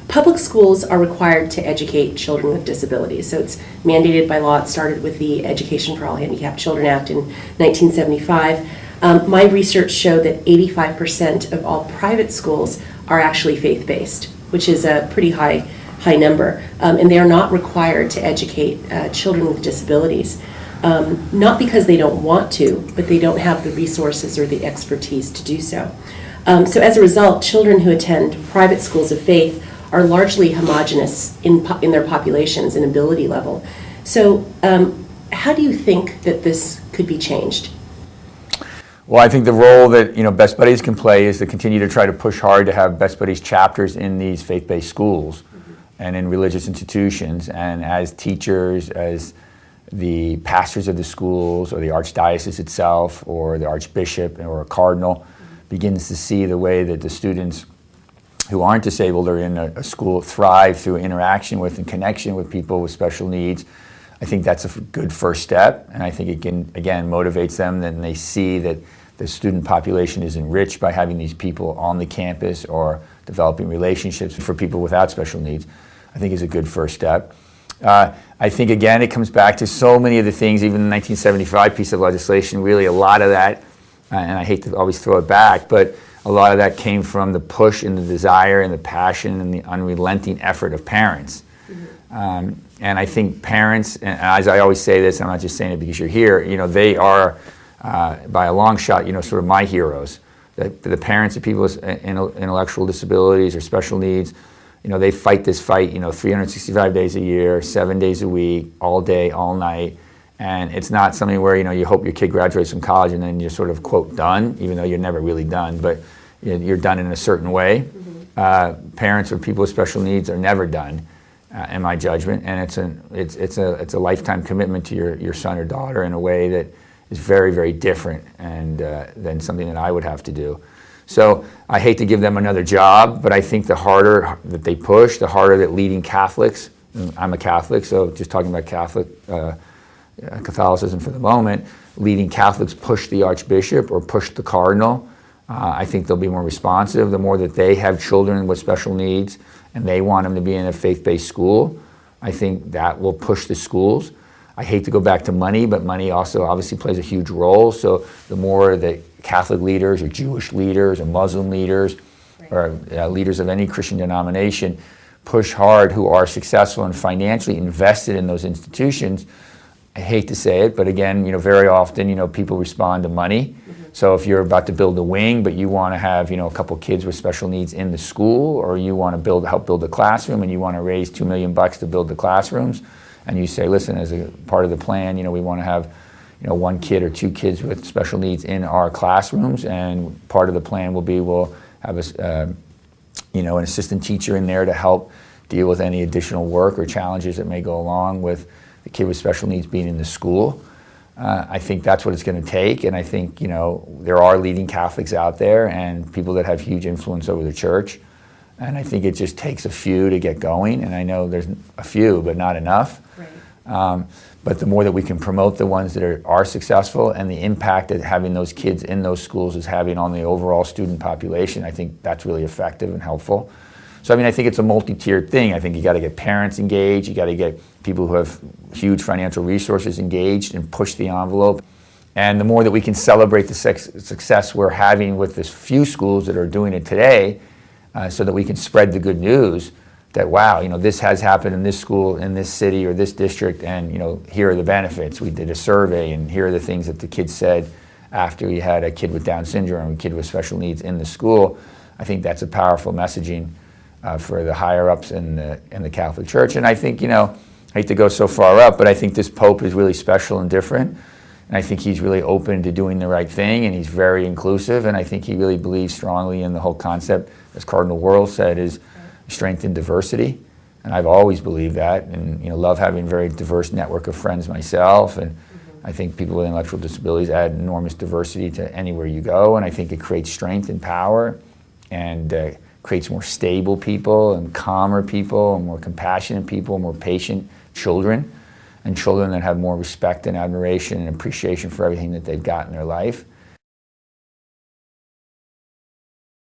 Public schools are required to educate children with disabilities. So it's mandated by law. It started with the Education for All Handicapped Children Act in 1975. My research showed that 85% of all private schools are actually faith-based, which is a pretty high number. And they are not required to educate children with disabilities. Not because they don't want to, but they don't have the resources or the expertise to do so. So as a result, children who attend private schools of faith are largely homogenous in their populations and ability level. So how do you think that this could be changed? Well, I think the role that Best Buddies can play is to continue to try to push hard to have Best Buddies chapters in these faith-based schools and in religious institutions, and as teachers, as the pastors of the schools or the archdiocese itself or the archbishop or a cardinal begins to see the way that the students who aren't disabled or in a school thrive through interaction with and connection with people with special needs. I think that's a good first step, and I think it can, again, motivates them, and they see that the student population is enriched by having these people on the campus or developing relationships for people without special needs. I think is a good first step. I think, again, it comes back to so many of the things, even the 1975 piece of legislation, really a lot of that, and I hate to always throw it back, but a lot of that came from the push and the desire and the passion and the unrelenting effort of parents. And I think parents, and as I always say this, I'm not just saying it because you're here, they are, by a long shot, sort of my heroes. The parents of people with intellectual disabilities or special needs, they fight this fight, 365 days a year, 7 days a week, all day, all night. And it's not something where, you hope your kid graduates from college and then you're sort of, quote, done, even though you're never really done, but you're done in a certain way. Parents or people with special needs are never done, in my judgment, and it's a lifetime commitment to your son or daughter in a way that is very, very different and than something that I would have to do. So I hate to give them another job, but I think the harder that they push, the harder that leading Catholics, I'm a Catholic, so just talking about Catholicism for the moment, leading Catholics push the Archbishop or push the Cardinal. I think they'll be more responsive. The more that they have children with special needs and they want them to be in a faith-based school, I think that will push the schools. I hate to go back to money, but money also obviously plays a huge role. So the more that Catholic leaders or Jewish leaders or Muslim leaders or leaders of any Christian denomination push hard, who are successful and financially invested in those institutions, I hate to say it, but again, very often, people respond to money. So if you're about to build a wing, but you want to have, a couple kids with special needs in the school, or you want to help build a classroom, and you want to raise $2 million to build the classrooms, and you say, listen, as a part of the plan, we want to have, one kid or two kids with special needs in our classrooms, and part of the plan will be we'll have an assistant teacher in there to help deal with any additional work or challenges that may go along with the kid with special needs being in the school. I think that's what it's going to take, and I think, there are leading Catholics out there and people that have huge influence over the church, and I think it just takes a few to get going, and I know there's a few, but not enough. Right. But the more that we can promote the ones that are successful and the impact that having those kids in those schools is having on the overall student population, I think that's really effective and helpful. So I think it's a multi-tiered thing. I think you got to get parents engaged, you got to get people who have huge financial resources engaged and push the envelope. And the more that we can celebrate the success we're having with this few schools that are doing it today, so that we can spread the good news that, wow, this has happened in this school, in this city or this district, and here are the benefits. We did a survey, and here are the things that the kids said after you had a kid with Down syndrome, a kid with special needs in the school. I think that's a powerful messaging for the higher ups in the Catholic Church. And I think, I hate to go so far up, but I think this Pope is really special and different. And I think he's really open to doing the right thing, and he's very inclusive, and I think he really believes strongly in the whole concept, as Cardinal Wuerl said, is strength in diversity. And I've always believed that, and love having a very diverse network of friends myself, and I think people with intellectual disabilities add enormous diversity to anywhere you go, and I think it creates strength and power, and creates more stable people and calmer people and more compassionate people, more patient children, and children that have more respect and admiration and appreciation for everything that they've got in their life.